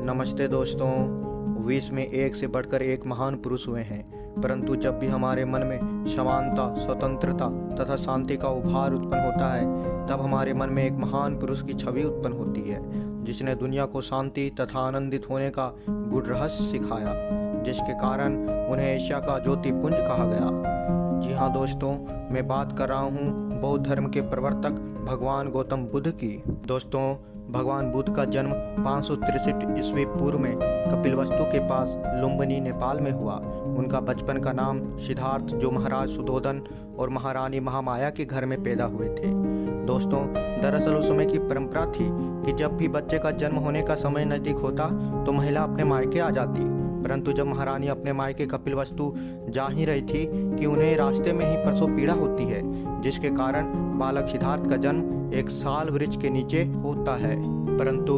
नमस्ते दोस्तों। विश्व में एक से बढ़कर एक महान पुरुष हुए हैं, परंतु जब भी हमारे मन में समानता, स्वतंत्रता तथा शांति का उभार उत्पन्न होता है, तब हमारे मन में एक महान पुरुष की छवि उत्पन्न होती है, जिसने दुनिया को शांति तथा आनंदित होने का गूढ़ रहस्य सिखाया, जिसके कारण उन्हें एशिया का ज्योतिपुंज कहा गया। जी हाँ दोस्तों, मैं बात कर रहा हूँ बौद्ध धर्म के प्रवर्तक भगवान गौतम बुद्ध की। दोस्तों, भगवान बुद्ध का जन्म 563 ईस्वी पूर्व में कपिलवस्तु के पास लुम्बिनी, नेपाल में हुआ। उनका बचपन का नाम सिद्धार्थ, जो महाराज सुधोधन और महारानी महामाया के घर में पैदा हुए थे। दोस्तों, दरअसल उस समय की परंपरा थी कि जब भी बच्चे का जन्म होने का समय नज़दीक होता तो महिला अपने मायके आ जाती, परंतु जब महारानी अपने मायके कपिलवस्तु जा ही रही थी कि उन्हें रास्ते में ही प्रसव पीड़ा होती है, जिसके कारण बालक सिद्धार्थ का जन्म एक साल वृक्ष के नीचे होता है। परंतु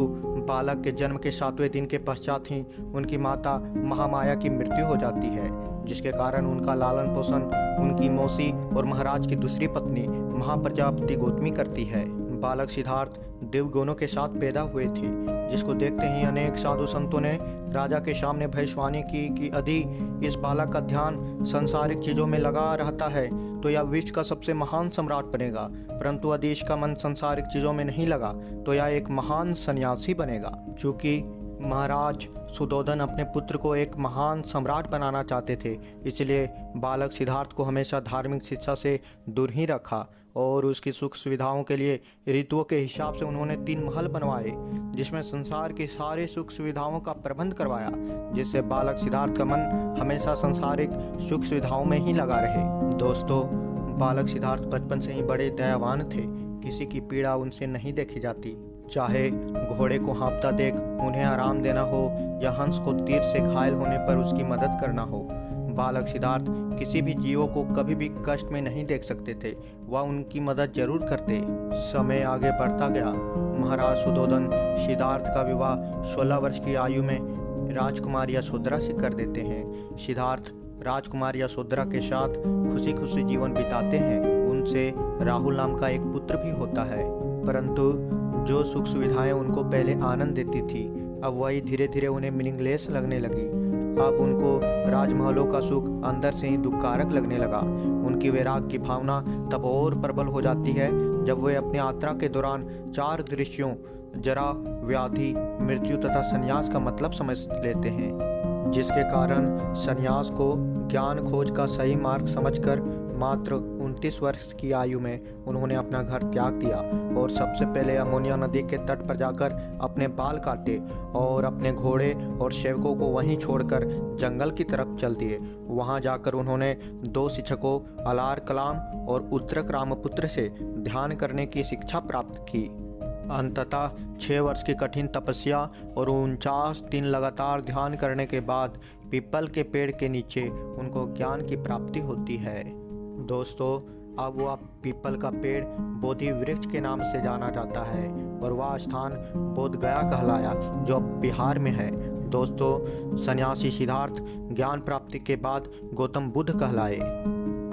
बालक के जन्म के 7वें दिन के पश्चात ही उनकी माता महामाया की मृत्यु हो जाती है, जिसके कारण उनका लालन पोषण उनकी मौसी और महाराज की दूसरी पत्नी महाप्रजापति गौतमी करती है। बालक सिद्धार्थ दिव्य गुणों के साथ पैदा हुए थे, जिसको देखते ही अनेक साधु संतों ने राजा के सामने भविष्यवाणी की कि यदि इस बालक का ध्यान संसारिक चीज़ों में लगा रहता है तो यह विश्व का सबसे महान सम्राट बनेगा, परंतु यदि इसका मन संसारिक चीज़ों में नहीं लगा तो यह एक महान सन्यासी बनेगा। चूँकि महाराज सुधोधन अपने पुत्र को एक महान सम्राट बनाना चाहते थे, इसलिए बालक सिद्धार्थ को हमेशा धार्मिक शिक्षा से दूर ही रखा और उसकी सुख सुविधाओं के लिए ऋतुओं के हिसाब से उन्होंने 3 महल बनवाए, जिसमें संसार की सारे सुख सुविधाओं का प्रबंध करवाया, जिससे बालक सिद्धार्थ का मन हमेशा संसारिक सुख सुविधाओं में ही लगा रहे। दोस्तों, बालक सिद्धार्थ बचपन से ही बड़े दयावान थे। किसी की पीड़ा उनसे नहीं देखी जाती, चाहे घोड़े को हाँफता देख उन्हें आराम देना हो या हंस को तीर से घायल होने पर उसकी मदद करना हो। बालक सिद्धार्थ किसी भी जीवों को कभी भी कष्ट में नहीं देख सकते थे, वह उनकी मदद जरूर करते। समय आगे बढ़ता गया। महाराज सुधोधन सिद्धार्थ का विवाह 16 वर्ष की आयु में राजकुमारी यशोधरा से कर देते हैं। सिद्धार्थ राजकुमारी यशोधरा के साथ खुशी खुशी जीवन बिताते हैं। उनसे राहुल नाम का एक पुत्र भी होता है, परंतु जो सुख सुविधाएं उनको पहले आनंद देती थी, अब वही धीरे धीरे उन्हें मीनिंगलेस लगने लगी। अब उनको राजमहलों का सुख अंदर से ही दुखकारक लगने लगा। उनकी वैराग की भावना तब और प्रबल हो जाती है जब वे अपनी यात्रा के दौरान 4 दृश्यों जरा, व्याधि, मृत्यु तथा संन्यास का मतलब समझ लेते हैं, जिसके कारण संन्यास को ज्ञान खोज का सही मार्ग समझकर मात्र 29 वर्ष की आयु में उन्होंने अपना घर त्याग दिया और सबसे पहले अमोनिया नदी के तट पर जाकर अपने बाल काटे और अपने घोड़े और सेवकों को वहीं छोड़कर जंगल की तरफ चल दिए। वहां जाकर उन्होंने 2 शिक्षकों अलार कलाम और उद्रक रामपुत्र से ध्यान करने की शिक्षा प्राप्त की। अंततः 6 वर्ष की कठिन तपस्या और 49 दिन लगातार ध्यान करने के बाद पीपल के पेड़ के नीचे उनको ज्ञान की प्राप्ति होती है। दोस्तों, अब वह पीपल का पेड़ बोधि वृक्ष के नाम से जाना जाता है और वह स्थान बोध गया कहलाया, जो अब बिहार में है। दोस्तों, सन्यासी सिद्धार्थ ज्ञान प्राप्ति के बाद गौतम बुद्ध कहलाए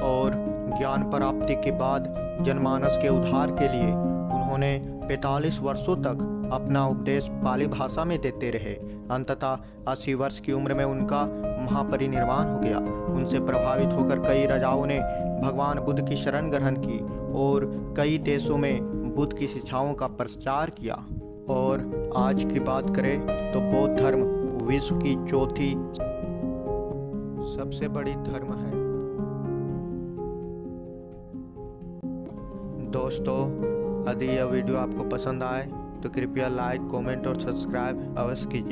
और ज्ञान प्राप्ति के बाद जनमानस के उद्धार के लिए उन्होंने 45 वर्षों तक अपना उपदेश पाली भाषा में देते रहे। अंततः 80 वर्ष की उम्र में उनका महापरिनिर्वाण हो गया। उनसे प्रभावित होकर कई राजाओं ने भगवान बुद्ध की शरण ग्रहण की और कई देशों में बुद्ध की शिक्षाओं का प्रचार किया। और आज की बात करें तो बौद्ध धर्म विश्व की चौथी सबसे बड़ी धर्म है। दोस्तों, यदि यह वीडियो आपको पसंद आए तो कृपया लाइक, कमेंट और सब्सक्राइब अवश्य कीजिए।